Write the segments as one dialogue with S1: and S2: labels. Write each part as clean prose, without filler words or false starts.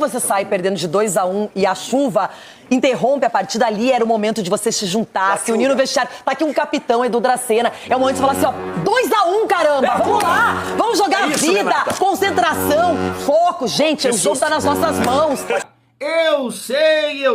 S1: você sai perdendo de 2-1 e a chuva interrompe a partida ali, era o momento de você se juntar, se unir no vestiário. Tá aqui um capitão, Edu Dracena. É o momento de falar assim, ó, 2-1, caramba! Vamos lá! Vamos jogar a vida! Concentração, foco. Gente, o jogo tá nas nossas mãos.
S2: Eu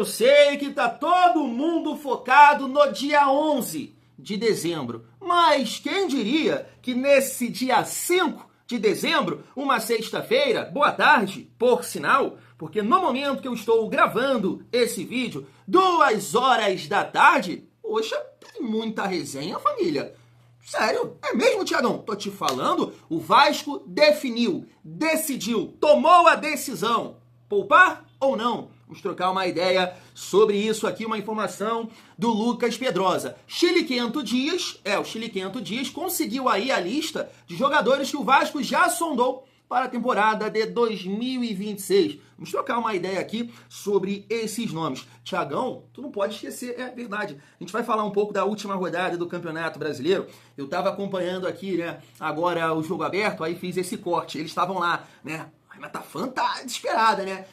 S2: sei que tá todo mundo focado no dia 11 de dezembro. Mas quem diria que nesse dia 5 de dezembro, uma sexta-feira, boa tarde, por sinal, porque no momento que eu estou gravando esse vídeo, 2 horas da tarde, poxa, tem muita resenha, família. Sério? É mesmo, Thiagão? Tô te falando, o Vasco definiu, decidiu, tomou a decisão. Poupar ou não? Vamos trocar uma ideia sobre isso aqui, uma informação do Lucas Pedrosa. O Chile Quento Dias conseguiu aí a lista de jogadores que o Vasco já sondou para a temporada de 2026. Vamos trocar uma ideia aqui sobre esses nomes. Thiagão, tu não pode esquecer, é verdade. A gente vai falar um pouco da última rodada do Campeonato Brasileiro. Eu estava acompanhando aqui, né, agora o jogo aberto, aí fiz esse corte. Eles estavam lá, né? A Renata Fã tá desesperada, né?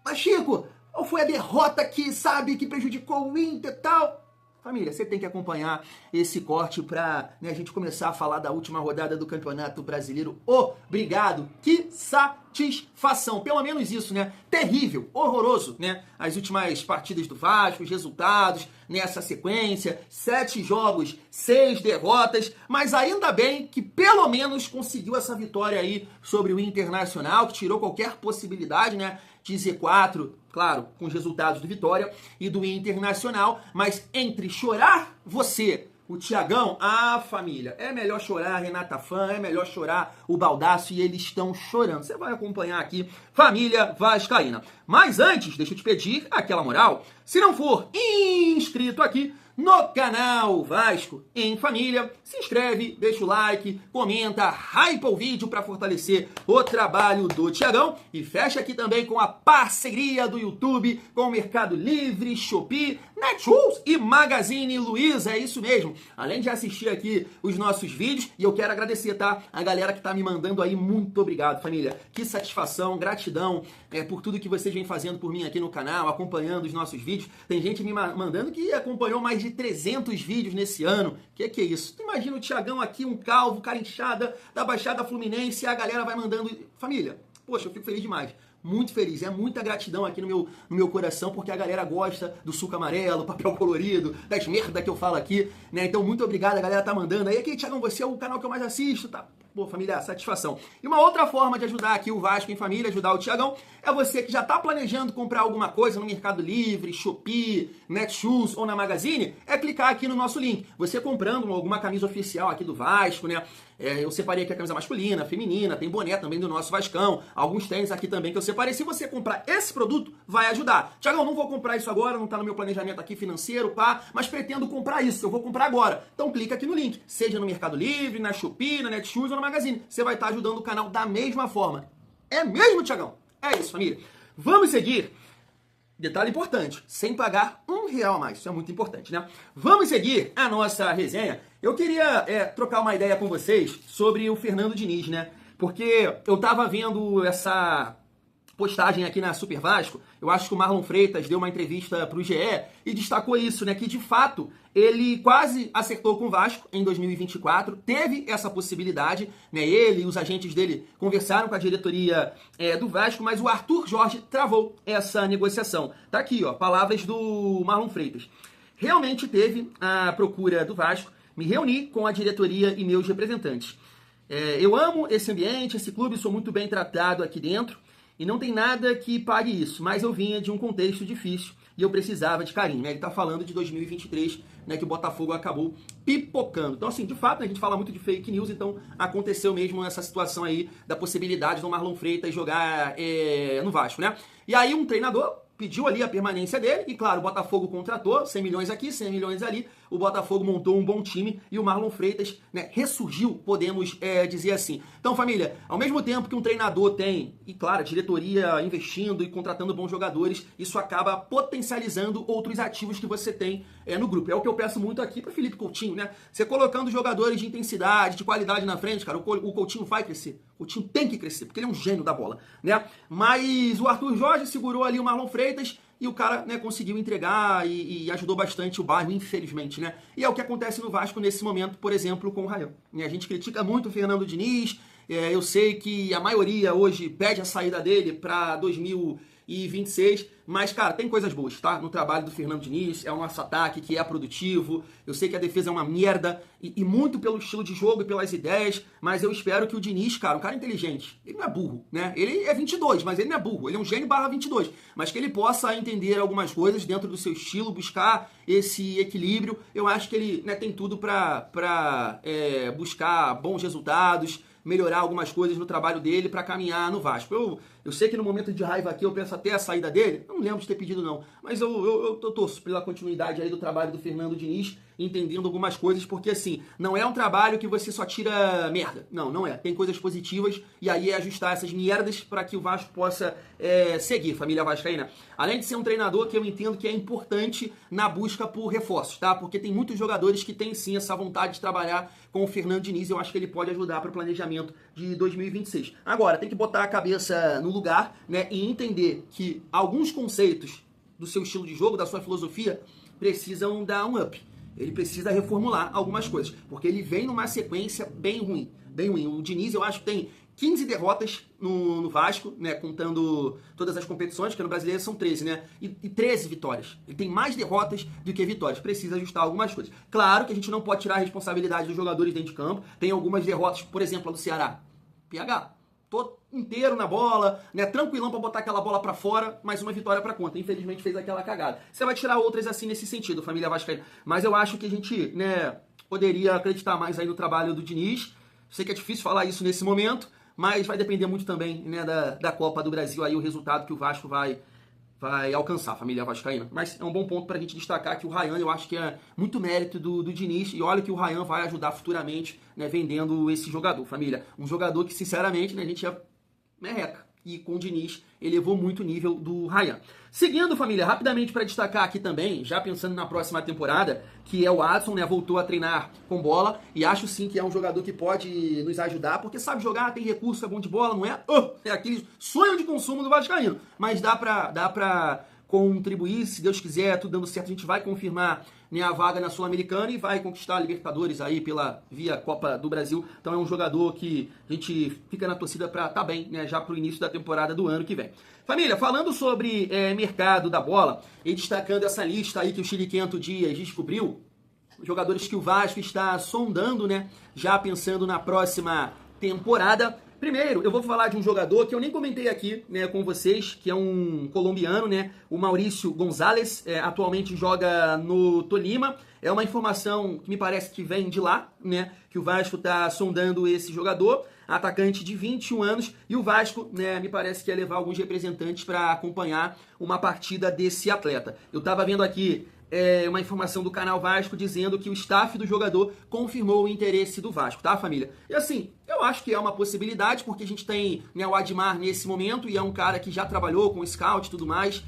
S2: Mas, Chico, qual foi a derrota que, sabe, que prejudicou o Inter e tal? Família, você tem que acompanhar esse corte pra, né, a gente começar a falar da última rodada do Campeonato Brasileiro. Obrigado! Que satisfação! Pelo menos isso, né? Terrível, horroroso, né? As últimas partidas do Vasco, os resultados nessa sequência. 7 jogos, 6 derrotas. Mas ainda bem que pelo menos conseguiu essa vitória aí sobre o Internacional, que tirou qualquer possibilidade, né, de Z4, claro, com os resultados do Vitória e do Internacional, mas entre chorar você, o Thiagão, a família, é melhor chorar a Renata Fã, é melhor chorar o Baldasso e eles estão chorando. Você vai acompanhar aqui, família vascaína. Mas antes, deixa eu te pedir aquela moral, se não for inscrito aqui no canal Vasco em Família, se inscreve, deixa o like, comenta, hypa o vídeo para fortalecer o trabalho do Thiagão e fecha aqui também com a parceria do YouTube com o Mercado Livre, Shopee, Netshoes e Magazine Luiza, é isso mesmo. Além de assistir aqui os nossos vídeos, e eu quero agradecer, tá? A galera que tá me mandando aí, muito obrigado, família. Que satisfação, gratidão por tudo que vocês vêm fazendo por mim aqui no canal, acompanhando os nossos vídeos. Tem gente me mandando que acompanhou mais de 300 vídeos nesse ano. Que é isso? Tu imagina o Thiagão aqui, um calvo, cara inchada da Baixada Fluminense, e a galera vai mandando... Família, poxa, eu fico feliz demais. Muito feliz, é muita gratidão aqui no meu coração, porque a galera gosta do suco amarelo, papel colorido, das merda que eu falo aqui, né? Então, muito obrigado, a galera tá mandando aí. Aqui, Thiagão, você é o canal que eu mais assisto, tá? Pô, família, satisfação. E uma outra forma de ajudar aqui o Vasco em Família, ajudar o Thiagão, é você que já tá planejando comprar alguma coisa no Mercado Livre, Shopee, Netshoes ou na Magazine, é clicar aqui no nosso link. Você comprando alguma camisa oficial aqui do Vasco, né? Eu separei aqui a camisa masculina, feminina, tem boné também do nosso Vascão, alguns tênis aqui também que eu separei. Se você comprar esse produto, vai ajudar. Thiagão, não vou comprar isso agora, não tá no meu planejamento aqui financeiro, pá, mas pretendo comprar isso, eu vou comprar agora. Então clica aqui no link, seja no Mercado Livre, na Shopee, na Netshoes ou na Magazine. Você vai estar ajudando o canal da mesma forma. É mesmo, Thiagão? É isso, família. Vamos seguir. Detalhe importante, sem pagar R$1 a mais. Isso é muito importante, né? Vamos seguir a nossa resenha. Eu queria trocar uma ideia com vocês sobre o Fernando Diniz, né? Porque eu tava vendo essa postagem aqui na Super Vasco, eu acho que o Marlon Freitas deu uma entrevista pro GE e destacou isso, né? Que de fato ele quase acertou com o Vasco em 2024, teve essa possibilidade, né? Ele e os agentes dele conversaram com a diretoria do Vasco, mas o Arthur Jorge travou essa negociação. Tá aqui, ó, palavras do Marlon Freitas. Realmente teve a procura do Vasco, me reuni com a diretoria e meus representantes. Eu amo esse ambiente, esse clube, sou muito bem tratado aqui dentro, e não tem nada que pague isso, mas eu vinha de um contexto difícil e eu precisava de carinho, né? Ele tá falando de 2023, né, que o Botafogo acabou pipocando. Então, assim, de fato, né, a gente fala muito de fake news, então aconteceu mesmo essa situação aí da possibilidade do Marlon Freitas jogar no Vasco, né? E aí um treinador pediu ali a permanência dele, e claro, o Botafogo contratou 100 milhões aqui, 100 milhões ali. o Botafogo montou um bom time e o Marlon Freitas, né, ressurgiu, podemos dizer assim. Então, família, ao mesmo tempo que um treinador tem, e claro, a diretoria investindo e contratando bons jogadores, isso acaba potencializando outros ativos que você tem no grupo. É o que eu peço muito aqui para Felipe Coutinho, né? Você colocando jogadores de intensidade, de qualidade na frente, cara, o Coutinho vai crescer. O Coutinho tem que crescer, porque ele é um gênio da bola, né? Mas o Arthur Jorge segurou ali o Marlon Freitas e o cara, né, conseguiu entregar e ajudou bastante o bairro, infelizmente, né? E é o que acontece no Vasco nesse momento, por exemplo, com o Ryan. A gente critica muito o Fernando Diniz, eu sei que a maioria hoje pede a saída dele para 2026, mas, cara, tem coisas boas, tá? No trabalho do Fernando Diniz, é o nosso ataque que é produtivo, eu sei que a defesa é uma merda, e muito pelo estilo de jogo e pelas ideias, mas eu espero que o Diniz, cara, um cara inteligente, ele não é burro, né? Ele é 22, mas ele não é burro, ele é um gênio /22, mas que ele possa entender algumas coisas dentro do seu estilo, buscar esse equilíbrio. Eu acho que ele, né, tem tudo para buscar bons resultados, melhorar algumas coisas no trabalho dele para caminhar no Vasco. Eu sei que no momento de raiva aqui eu penso até a saída dele, eu não lembro de ter pedido não, mas eu torço pela continuidade aí do trabalho do Fernando Diniz, entendendo algumas coisas, porque assim, não é um trabalho que você só tira merda, não é, tem coisas positivas e aí é ajustar essas merdas para que o Vasco possa seguir, família vascaína. Além de ser um treinador que eu entendo que é importante na busca por reforços, tá? Porque tem muitos jogadores que têm sim essa vontade de trabalhar com o Fernando Diniz e eu acho que ele pode ajudar para o planejamento de 2026. Agora, tem que botar a cabeça no lugar, né, e entender que alguns conceitos do seu estilo de jogo, da sua filosofia, precisam dar um up. Ele precisa reformular algumas coisas, porque ele vem numa sequência bem ruim, bem ruim. O Diniz, eu acho que tem 15 derrotas no Vasco, né, contando todas as competições, que no Brasileiro são 13, né, e 13 vitórias. Ele tem mais derrotas do que vitórias. Precisa ajustar algumas coisas. Claro que a gente não pode tirar a responsabilidade dos jogadores dentro de campo. Tem algumas derrotas, por exemplo, a do Ceará. PH, tô inteiro na bola, né, tranquilão pra botar aquela bola pra fora, mas uma vitória pra conta. Infelizmente fez aquela cagada. Você vai tirar outras assim nesse sentido, família vascaína. Mas eu acho que a gente, né, poderia acreditar mais aí no trabalho do Diniz. Sei que é difícil falar isso nesse momento, mas vai depender muito também, né, da Copa do Brasil, aí o resultado que o Vasco vai alcançar, família vascaína. Mas é um bom ponto pra gente destacar que o Ryan, eu acho que é muito mérito do Diniz, e olha que o Ryan vai ajudar futuramente, né, vendendo esse jogador, família. Um jogador que, sinceramente, né, a gente é merreca. E com o Diniz elevou muito o nível do Ryan. Seguindo, família, rapidamente para destacar aqui também, já pensando na próxima temporada, que é o Adson, né, voltou a treinar com bola, e acho sim que é um jogador que pode nos ajudar, porque sabe jogar, tem recurso, é bom de bola, não é? É aquele sonho de consumo do vascaíno, mas dá pra contribuir, se Deus quiser, tudo dando certo, a gente vai confirmar, né, a vaga na Sul-Americana e vai conquistar a Libertadores aí via Copa do Brasil. Então é um jogador que a gente fica na torcida para tá bem, né, já pro início da temporada do ano que vem. Família, falando sobre mercado da bola e destacando essa lista aí que o Chiliquento Dias descobriu, jogadores que o Vasco está sondando, né, já pensando na próxima temporada. Primeiro, eu vou falar de um jogador que eu nem comentei aqui, né, com vocês, que é um colombiano, né, o Maurício Gonzalez, atualmente joga no Tolima. É uma informação que me parece que vem de lá, né, que o Vasco está sondando esse jogador, atacante de 21 anos, e o Vasco, né, me parece que ia levar alguns representantes para acompanhar uma partida desse atleta. Eu estava vendo aqui uma informação do canal Vasco dizendo que o staff do jogador confirmou o interesse do Vasco, tá, família? E assim, eu acho que é uma possibilidade, porque a gente tem, né, o Admar nesse momento, e é um cara que já trabalhou com o scout e tudo mais,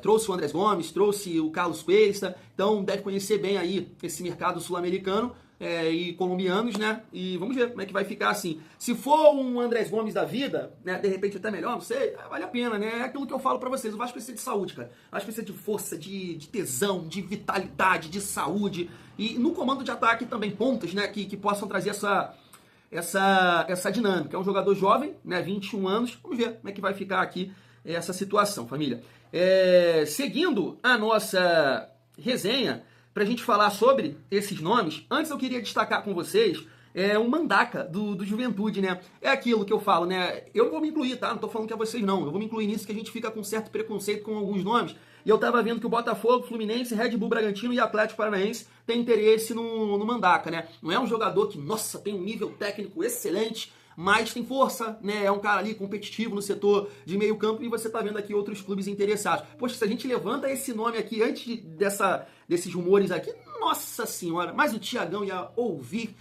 S2: trouxe o Andrés Gomes, trouxe o Carlos Cuesta, então deve conhecer bem aí esse mercado sul-americano, e colombianos, né? E vamos ver como é que vai ficar assim. Se for um Andrés Gomes da vida, né? De repente até melhor, não sei, vale a pena, né? É aquilo que eu falo pra vocês. O Vasco precisa de saúde, cara. O Vasco precisa de força, de tesão, de vitalidade, de saúde. E no comando de ataque também pontas, né? Que possam trazer essa dinâmica. É um jogador jovem, né? 21 anos. Vamos ver como é que vai ficar aqui essa situação, família. Seguindo a nossa resenha, pra gente falar sobre esses nomes, antes eu queria destacar com vocês o Mandaka do Juventude, né? É aquilo que eu falo, né? Eu vou me incluir, tá? Não tô falando que é vocês, não. Eu vou me incluir nisso, que a gente fica com certo preconceito com alguns nomes. E eu tava vendo que o Botafogo, Fluminense, Red Bull Bragantino e Atlético Paranaense têm interesse no Mandaka, né? Não é um jogador que, nossa, tem um nível técnico excelente, mas tem força, né? É um cara ali competitivo no setor de meio campo, e você tá vendo aqui outros clubes interessados. Poxa, se a gente levanta esse nome aqui antes desses rumores aqui, nossa senhora, mas o Thiagão ia ouvir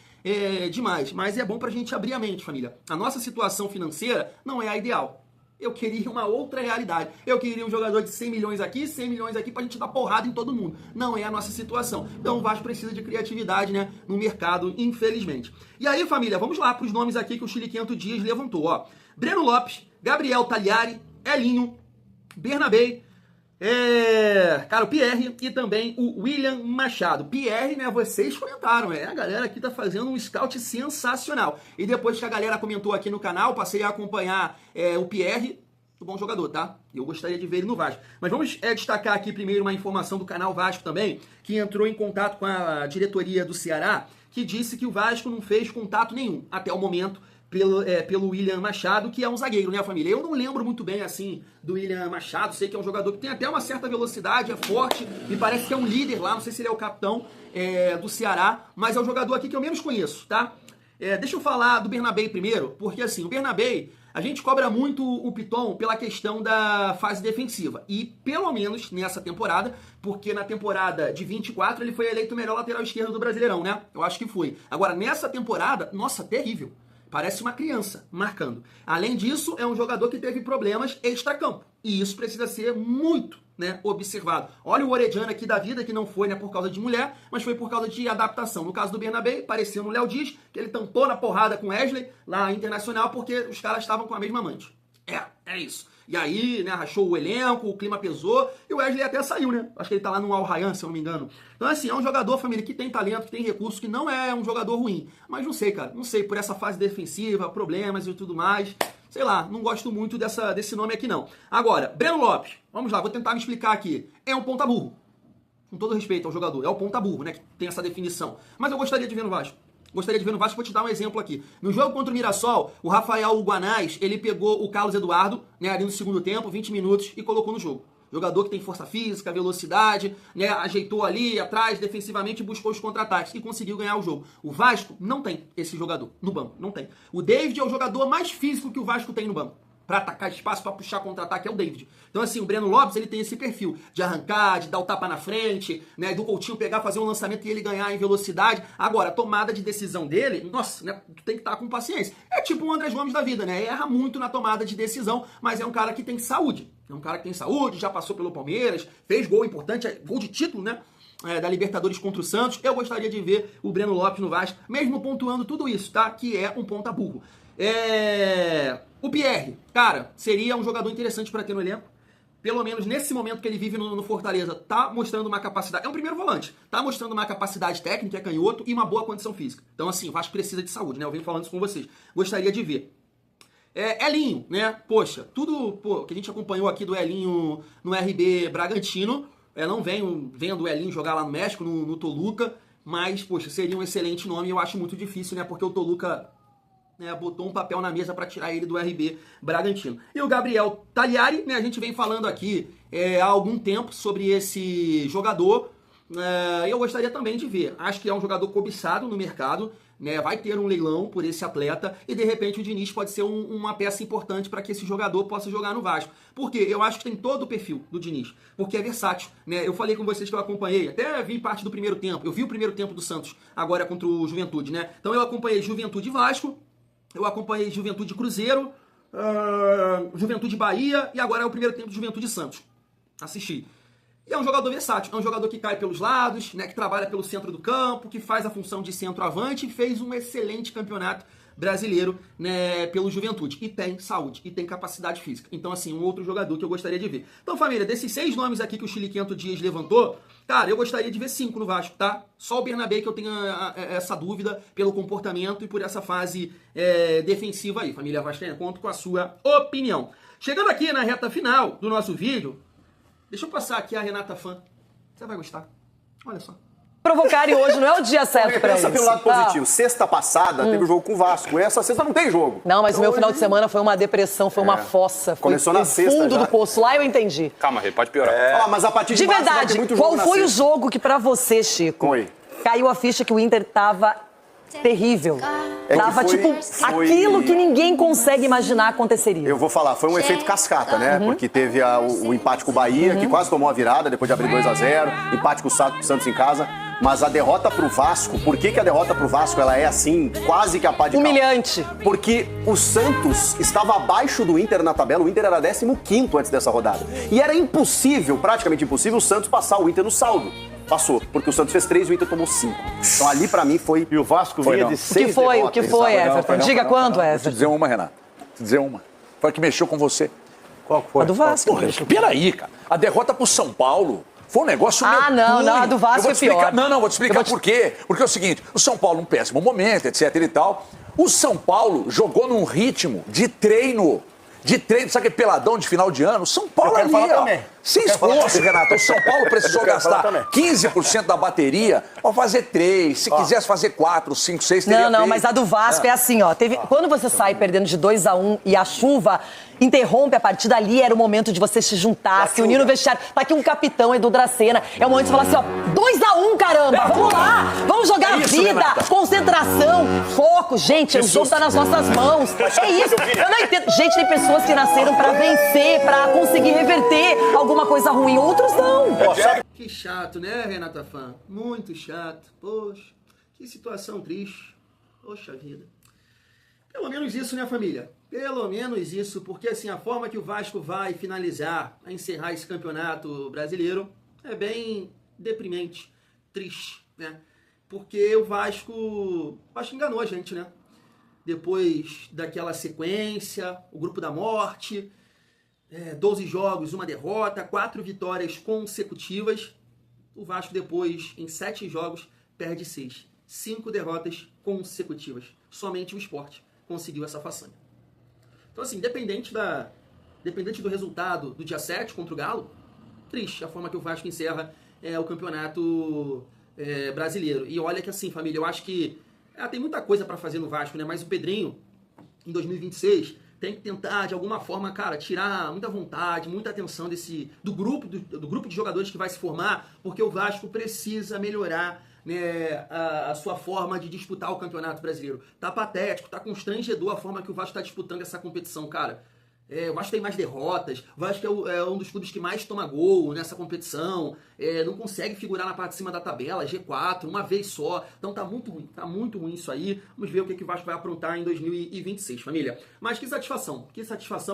S2: demais. Mas é bom pra gente abrir a mente, família. A nossa situação financeira não é a ideal. Eu queria uma outra realidade. Eu queria um jogador de 100 milhões aqui, 100 milhões aqui pra gente dar porrada em todo mundo. Não é a nossa situação. Então o Vasco precisa de criatividade, né, no mercado, infelizmente. E aí, família, vamos lá pros nomes aqui que o Chile 500 Dias levantou, ó. Breno Lopes, Gabriel Tagliari, Elinho, Bernabé, cara, o Pierre e também o William Machado. Pierre, né, vocês comentaram, a galera aqui tá fazendo um scout sensacional. E depois que a galera comentou aqui no canal, passei a acompanhar o Pierre, um bom jogador, tá? Eu gostaria de ver ele no Vasco. Mas vamos destacar aqui primeiro uma informação do canal Vasco também, que entrou em contato com a diretoria do Ceará, que disse que o Vasco não fez contato nenhum até o momento pelo William Machado, que é um zagueiro, né, família? Eu não lembro muito bem, assim, do William Machado. Sei que é um jogador que tem até uma certa velocidade, é forte, me parece que é um líder lá, não sei se ele é o capitão do Ceará, mas é um jogador aqui que eu menos conheço, tá? Deixa eu falar do Bernabé primeiro, porque, assim, o Bernabé, a gente cobra muito o Piton pela questão da fase defensiva. E, pelo menos, nessa temporada, porque na temporada de 24 ele foi eleito o melhor lateral esquerdo do Brasileirão, né? Eu acho que foi. Agora, nessa temporada, nossa, terrível. Parece uma criança marcando. Além disso, é um jogador que teve problemas extracampo. E isso precisa ser muito, né, observado. Olha o Orediano aqui da vida, que não foi, né, por causa de mulher, mas foi por causa de adaptação. No caso do Bernabé, parecia no Léo Dias, que ele tampou na porrada com o Wesley, lá Internacional, porque os caras estavam com a mesma amante. É isso. E aí, né, rachou o elenco, o clima pesou, e o Wesley até saiu, né? Acho que ele tá lá no Al Rayyan, se eu não me engano. Então, assim, é um jogador, família, que tem talento, que tem recurso, que não é um jogador ruim. Mas não sei, cara, não sei, por essa fase defensiva, problemas e tudo mais, sei lá, não gosto muito desse nome aqui, não. Agora, Breno Lopes, vamos lá, vou tentar me explicar aqui. É um ponta burro. Com todo respeito ao jogador, é o ponta burro, né, que tem essa definição. Mas eu gostaria de ver no Vasco. Gostaria de ver no Vasco, vou te dar um exemplo aqui. No jogo contra o Mirassol, o Rafael Guanais, ele pegou o Carlos Eduardo, né, ali no segundo tempo, 20 minutos, e colocou no jogo. Jogador que tem força física, velocidade, né, ajeitou ali atrás, defensivamente, buscou os contra-ataques e conseguiu ganhar o jogo. O Vasco não tem esse jogador no banco, não tem. O David é o jogador mais físico que o Vasco tem no banco. Pra atacar espaço, pra puxar contra-ataque, é o David. Então, assim, o Breno Lopes, ele tem esse perfil de arrancar, de dar o tapa na frente, né, do Coutinho pegar, fazer um lançamento e ele ganhar em velocidade. Agora, a tomada de decisão dele, nossa, né, tu tem que estar com paciência. É tipo o Andrés Gomes da vida, né, erra muito na tomada de decisão, mas é um cara que tem saúde. É um cara que tem saúde, já passou pelo Palmeiras, fez gol importante, gol de título, né, da Libertadores contra o Santos. Eu gostaria de ver o Breno Lopes no Vasco, mesmo pontuando tudo isso, tá, que é um ponta burro. O Pierre, cara, seria um jogador interessante para ter no elenco. Pelo menos nesse momento que ele vive no Fortaleza, tá mostrando uma capacidade. É um primeiro volante, tá mostrando uma capacidade técnica, é canhoto e uma boa condição física. Então, assim, o Vasco precisa de saúde, né? Eu venho falando isso com vocês. Gostaria de ver. Elinho, né? Poxa, tudo que a gente acompanhou aqui do Elinho no RB Bragantino. Não venho vendo o Elinho jogar lá no México, no Toluca. Mas, poxa, seria um excelente nome e eu acho muito difícil, né? Porque o Toluca, né, botou um papel na mesa para tirar ele do RB Bragantino. E o Gabriel Tagliari, né, a gente vem falando aqui há algum tempo sobre esse jogador. Eu gostaria também de ver. Acho que é um jogador cobiçado no mercado, né, vai ter um leilão por esse atleta e de repente o Diniz pode ser uma peça importante para que esse jogador possa jogar no Vasco. Por quê? Eu acho que tem todo o perfil do Diniz, porque é versátil, né? Eu falei com vocês que eu acompanhei, até vi parte do primeiro tempo. Eu vi o primeiro tempo do Santos agora contra o Juventude, né? Então eu acompanhei Juventude e Vasco. Eu acompanhei Juventude Cruzeiro, Juventude Bahia e agora é o primeiro tempo de Juventude Santos. Assisti. E é um jogador versátil, é um jogador que cai pelos lados, né, que trabalha pelo centro do campo, que faz a função de centroavante e fez um excelente campeonato brasileiro, né, pelo Juventude. E tem saúde, e tem capacidade física. Então, assim, um outro jogador que eu gostaria de ver. Então, família, desses 6 nomes aqui que o Chile 500 Dias levantou, cara, eu gostaria de ver 5 no Vasco, tá? Só o Bernabé que eu tenho essa dúvida pelo comportamento e por essa fase defensiva aí. Família Vascaína, conto com a sua opinião. Chegando aqui na reta final do nosso vídeo, deixa eu passar aqui a Renata Fã. Você vai gostar. Olha só.
S1: Provocar e hoje não é o dia certo pra isso.
S3: Pensa pelo lado positivo. Sexta passada teve o jogo com o Vasco. Essa sexta não tem jogo.
S1: Não, mas então, o meu final de semana foi uma depressão, foi uma fossa.
S3: Começou
S1: foi
S3: na sexta
S1: fundo
S3: já.
S1: do poço. Lá eu entendi.
S4: Calma, Rê, pode piorar.
S3: Mas a partir de
S1: verdade,
S3: muito
S1: qual
S3: jogo
S1: foi o jogo que pra você, Chico,
S3: Foi.
S1: caiu a ficha que o Inter tava terrível.
S3: É que
S1: Dava,
S3: foi-
S1: tipo,
S3: foi-
S1: aquilo que ninguém consegue imaginar aconteceria.
S3: Eu vou falar, foi um efeito cascata, né? Porque teve o empate com o Bahia, que quase tomou a virada depois de abrir 2-0, empate com o Santos em casa. Mas a derrota pro Vasco, por que a derrota pro Vasco ela é assim, quase que a pá de cal?
S1: Humilhante.
S3: Porque o Santos estava abaixo do Inter na tabela, o Inter era 15º antes dessa rodada. E era impossível, praticamente impossível, o Santos passar o Inter no saldo. Passou, porque o Santos fez 3 e o Inter tomou 5. Então ali pra mim foi...
S4: E o Vasco vinha de 6
S1: O que foi,
S4: derrotas.
S1: Everton? Diga quando,
S5: Vou te
S1: Everton.
S5: dizer uma, Renato. Vou te dizer uma. Foi a que mexeu com você.
S4: Qual que foi?
S1: A do Vasco.
S5: Porra, peraí, cara. A derrota pro São Paulo foi um negócio
S1: Ah,
S5: meio
S1: não,
S5: ruim.
S1: não, a do Vasco
S5: Eu vou
S1: é
S5: te explicar-
S1: pior.
S5: Não, vou te explicar por quê. Porque é o seguinte, o São Paulo num péssimo momento, etc e tal. O São Paulo jogou num ritmo de treino, sabe que é peladão de final de ano? O São Paulo
S4: Eu quero
S5: ali,
S4: falar
S5: ó.
S4: também.
S5: Se
S4: Eu quero falar
S5: esforço,
S4: também.
S5: Renato. O São Paulo precisou
S4: Eu quero falar
S5: gastar
S4: também.
S5: 15% da bateria pra fazer 3. Se quisesse fazer 4, 5, 6, teria
S1: Não,
S5: feito.
S1: mas a do Vasco é assim, ó. Quando você sai perdendo de 2-1 e a chuva interrompe a partida, ali era o momento de você se juntar, se unir no vestiário. Tá aqui um capitão, Edu Dracena. É o momento de falar assim, ó, 2-1, caramba! Vamos lá! Vamos jogar a
S5: É isso,
S1: vida!
S5: Renata.
S1: Concentração, foco. Gente, o jogo tá nas nossas mãos. É isso. Eu não entendo. Gente, tem pessoas que nasceram pra vencer, pra conseguir reverter alguma coisa ruim. Outros não.
S2: Que chato, né, Renata Fã? Muito chato. Poxa, que situação triste. Poxa vida. Pelo menos isso, né, família? Pelo menos isso, porque assim, a forma que o Vasco vai finalizar, a encerrar esse campeonato brasileiro, é bem deprimente, triste, né? Porque o Vasco enganou a gente, né? Depois daquela sequência, o grupo da morte, 12 jogos, uma derrota, 4 vitórias consecutivas. O Vasco depois, em 7 jogos, perde 6. 5 derrotas consecutivas. Somente o Sport conseguiu essa façanha. Então assim, independente do resultado do dia 7 contra o Galo, triste a forma que o Vasco encerra o campeonato brasileiro. E olha que assim, família, eu acho que tem muita coisa para fazer no Vasco, né? Mas o Pedrinho, em 2026... tem que tentar, de alguma forma, cara, tirar muita vontade, muita atenção do grupo de jogadores que vai se formar, porque o Vasco precisa melhorar, né, a sua forma de disputar o Campeonato Brasileiro. Tá patético, tá constrangedor a forma que o Vasco tá disputando essa competição, cara. O Vasco tem mais derrotas, o Vasco é um dos clubes que mais toma gol nessa competição, não consegue figurar na parte de cima da tabela, G4, uma vez só. Então tá muito ruim isso aí. Vamos ver o que o Vasco vai aprontar em 2026, família. Mas que satisfação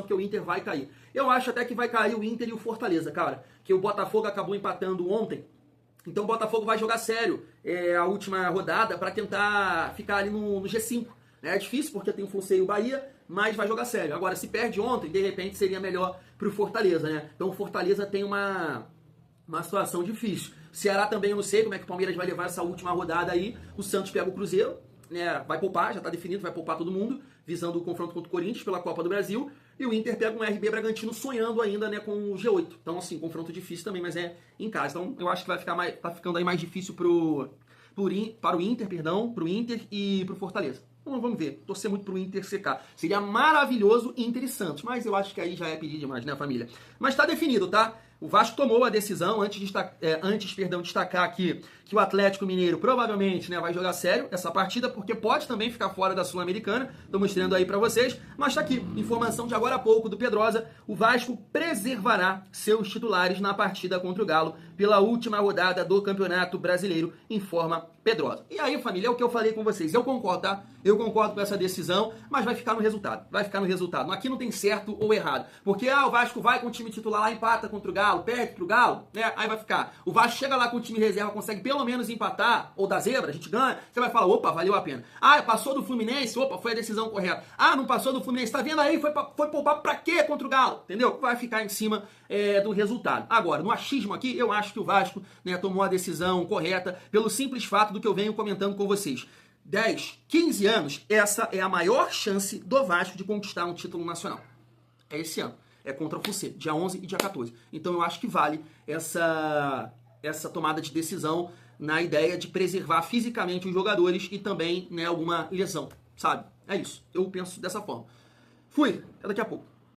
S2: porque o Inter vai cair. Eu acho até que vai cair o Inter e o Fortaleza, cara, que o Botafogo acabou empatando ontem. Então o Botafogo vai jogar sério a última rodada para tentar ficar ali no G5. É difícil porque tem o Fluminense e o Bahia, mas vai jogar sério. Agora, se perde ontem, de repente seria melhor pro Fortaleza, né? Então o Fortaleza tem uma situação difícil. O Ceará também, eu não sei como é que o Palmeiras vai levar essa última rodada aí. O Santos pega o Cruzeiro, né? Vai poupar, já tá definido, vai poupar todo mundo, visando o confronto contra o Corinthians pela Copa do Brasil. E o Inter pega um RB Bragantino sonhando ainda, né, com o G8. Então, assim, confronto difícil também, mas é em casa. Então, eu acho que tá ficando aí mais difícil para o Inter, pro Inter e pro Fortaleza. Então, vamos ver. Torcer muito pro Inter secar. Seria maravilhoso Inter e Santos, mas eu acho que aí já é pedir demais, né, família? Mas tá definido, tá? O Vasco tomou a decisão, antes destacar aqui que o Atlético Mineiro provavelmente, né, vai jogar sério essa partida, porque pode também ficar fora da Sul-Americana. Tô mostrando aí pra vocês, mas tá aqui, informação de agora há pouco do Pedrosa. O Vasco preservará seus titulares na partida contra o Galo pela última rodada do Campeonato Brasileiro, informa Pedrosa. E aí, família, é o que eu falei com vocês. Eu concordo, tá? Eu concordo com essa decisão, mas vai ficar no resultado. Aqui não tem certo ou errado. Porque o Vasco vai com o time titular lá, empata contra o Galo, perde pro Galo, né? Aí vai ficar. O Vasco chega lá com o time reserva, consegue pelo menos empatar, ou da zebra, a gente ganha. Você vai falar, opa, valeu a pena. Passou do Fluminense, opa, foi a decisão correta. Não passou do Fluminense, tá vendo aí? Foi poupar pra quê contra o Galo? Entendeu? Vai ficar em cima do resultado. Agora, no achismo aqui, eu acho que o Vasco, né, tomou a decisão correta pelo simples fato do que eu venho comentando com vocês. 10, 15 anos, essa é a maior chance do Vasco de conquistar um título nacional. É esse ano. É contra o Fluminense, dia 11 e dia 14. Então eu acho que vale essa tomada de decisão na ideia de preservar fisicamente os jogadores e também, né, alguma lesão, sabe? É isso. Eu penso dessa forma. Fui. Até daqui a pouco.